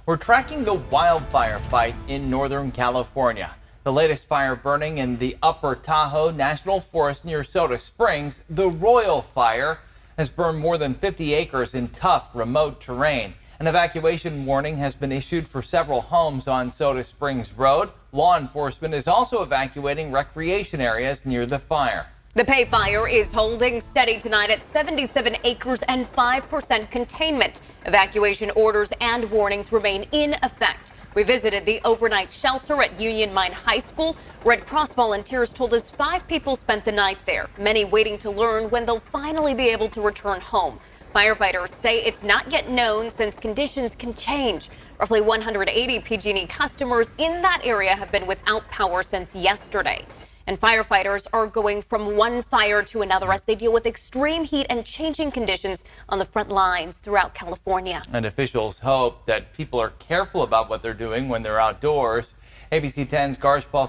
We're tracking the wildfire fight in Northern California. The latest fire burning in the Upper Tahoe National Forest near Soda Springs, the Royal Fire, has burned more than 50 acres in tough, remote terrain. An evacuation warning has been issued for several homes on Soda Springs Road. Law enforcement is also evacuating recreation areas near the fire. The Pay Fire is holding steady tonight at 77 acres and 5% containment. Evacuation orders and warnings remain in effect. We visited the overnight shelter at Union Mine High School. Red Cross volunteers told us 5 people spent the night there, many waiting to learn when they'll finally be able to return home. Firefighters say it's not yet known since conditions can change. Roughly 180 PG&E customers in that area have been without power since yesterday. And firefighters are going from one fire to another as they deal with extreme heat and changing conditions on the front lines throughout California. And officials hope that people are careful about what they're doing when they're outdoors. ABC 10's Paul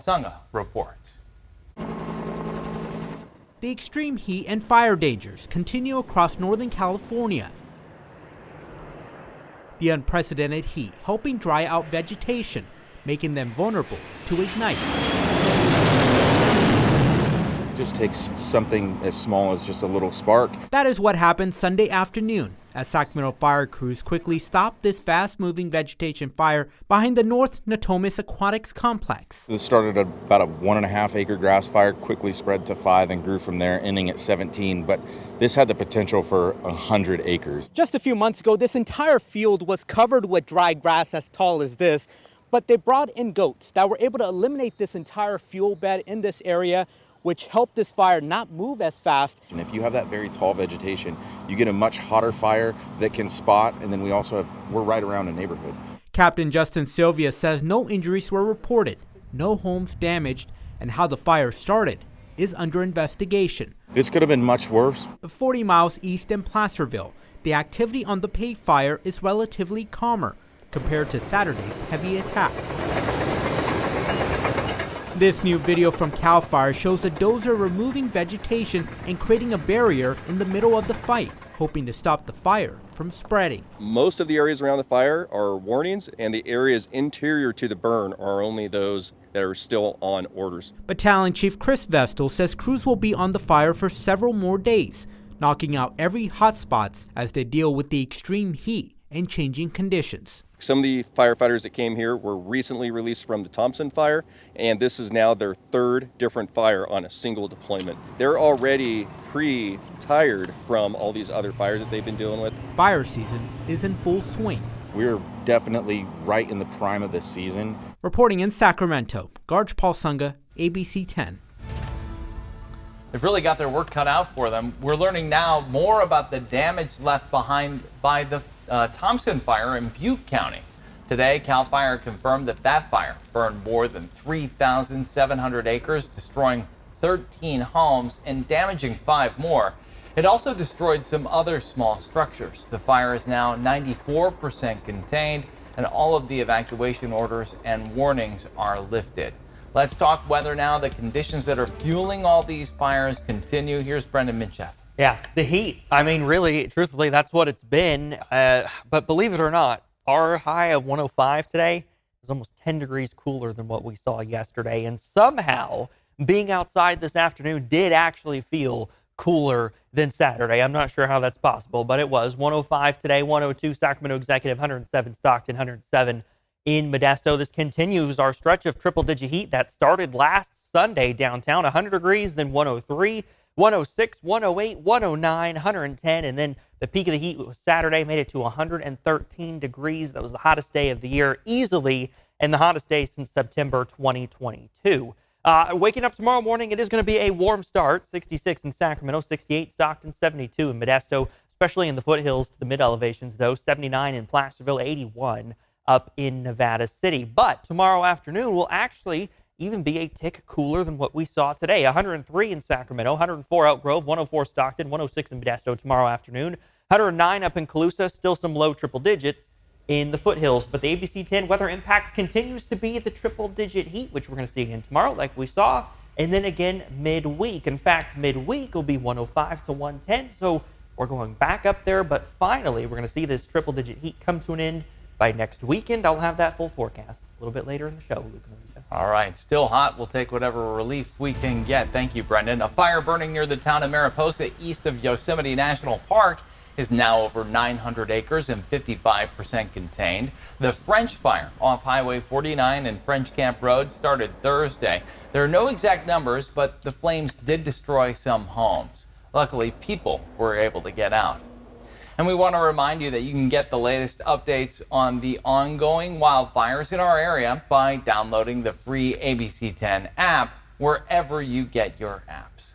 reports. The extreme heat and fire dangers continue across Northern California. The unprecedented heat helping dry out vegetation, making them vulnerable to ignite. Just takes something as small as just a little spark. That is what happened Sunday afternoon as Sacramento fire crews quickly stopped this fast-moving vegetation fire behind the North Natomas Aquatics Complex. This started at about a 1.5 acre grass fire, quickly spread to 5 and grew from there, ending at 17. But this had the potential for 100 acres. Just a few months ago, this entire field was covered with dry grass as tall as this. But they brought in goats that were able to eliminate this entire fuel bed in this area, which helped this fire not move as fast. And if you have that very tall vegetation, you get a much hotter fire that can spot, and then we're right around a neighborhood. Captain Justin Sylvia says no injuries were reported, no homes damaged, and how the fire started is under investigation. This could have been much worse. 40 miles east in Placerville, the activity on the Pay Fire is relatively calmer compared to Saturday's heavy attack. This new video from CAL FIRE shows a dozer removing vegetation and creating a barrier in the middle of the fight, hoping to stop the fire from spreading. Most of the areas around the fire are warnings, and the areas interior to the burn are only those that are still on orders. Battalion Chief Chris Vestal says crews will be on the fire for several more days, knocking out every hotspots as they deal with the extreme heat and changing conditions. Some of the firefighters that came here were recently released from the Thompson fire, and this is now their 3rd different fire on a single deployment. They're already tired from all these other fires that they've been dealing with. Fire season is in full swing. We're definitely right in the prime of this season. Reporting in Sacramento, Paul, ABC 10. They've really got their work cut out for them. We're learning now more about the damage left behind by the Thompson fire in Butte County. Today, CAL FIRE confirmed that fire burned more than 3,700 acres, destroying 13 homes and damaging 5 more. It also destroyed some other small structures. The fire is now 94% contained, and all of the evacuation orders and warnings are lifted. Let's talk weather now. The conditions that are fueling all these fires continue. Here's Brendan Minchef. Yeah, the heat. I mean, really, truthfully, that's what it's been. But believe it or not, our high of 105 today is almost 10 degrees cooler than what we saw yesterday. And somehow, being outside this afternoon did actually feel cooler than Saturday. I'm not sure how that's possible, but it was 105 today, 102 Sacramento Executive, 107 Stockton, 107 in Modesto. This continues our stretch of triple-digit heat that started last Sunday downtown, 100 degrees, then 103. 106, 108, 109, 110, and then the peak of the heat was Saturday, made it to 113 degrees. That was the hottest day of the year easily, and the hottest day since September 2022. Waking up tomorrow morning, it is going to be a warm start. 66 in Sacramento, 68 Stockton, 72 in Modesto, especially in the foothills to the mid-elevations, though. 79 in Placerville, 81 up in Nevada City. But tomorrow afternoon will actually even be a tick cooler than what we saw today. 103 in Sacramento, 104 Elk Grove, 104 Stockton, 106 in Modesto tomorrow afternoon, 109 up in Colusa, still some low triple digits in the foothills. But the ABC 10 weather impact continues to be the triple-digit heat, which we're going to see again tomorrow like we saw, and then again midweek. In fact, midweek will be 105 to 110, so we're going back up there. But finally, we're going to see this triple-digit heat come to an end by next weekend, I'll have that full forecast a little bit later in the show, Luke and Anita. All right, still hot. We'll take whatever relief we can get. Thank you, Brendan. A fire burning near the town of Mariposa, east of Yosemite National Park, is now over 900 acres and 55% contained. The French fire off Highway 49 and French Camp Road started Thursday. There are no exact numbers, but the flames did destroy some homes. Luckily, people were able to get out. And we want to remind you that you can get the latest updates on the ongoing wildfires in our area by downloading the free ABC 10 app wherever you get your apps.